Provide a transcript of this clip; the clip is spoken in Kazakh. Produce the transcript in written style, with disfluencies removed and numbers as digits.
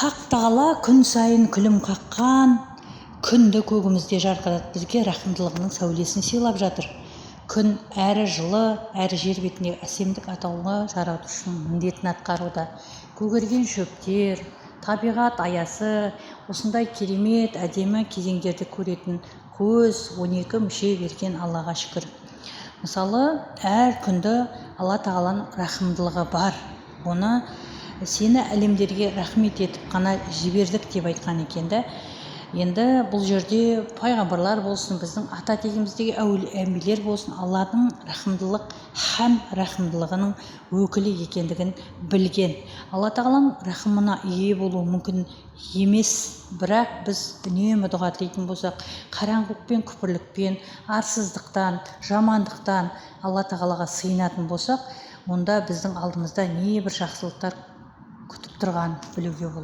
Хақ тағала күн сайын күлім қаққан, күнді көгімізде жарқыратып бізге рахымдылығының сәулесін сыйлап жатыр. Күн әрі жылы, әрі жер бетіндегі әсемдік атаулы жаратушының міндетін атқаруда. Көгерген шөптер, табиғат аясы, осындай керемет әдемі кезеңдерді көретін көз 12 мүше берген Аллаға шүкір. Мысалы, әр күнді Алла тағаланың рахымдылығы бар. Оны сені әлемдерге рахмет етіп қана жібердік деп айтқан екенді. Енді бұл жерде пайғамбарлар болсын, біздің ата тегіміздегі әмбиелер болсын, Алланың рахымдылық һәм рахымдылығының өкілі екендігін білген. Алла тағаланың рахымына ие болу мүмкін емес, бірақ біз үнемі дұға тілейтін болсақ, қараңғылықпен, күпірлікпен, арсыздықтан, жамандықтан Алла тағалаға сыйынатын болсақ, онда біздің алдымызда небір жақсылықтар күтіп тұрғанын білуге болады.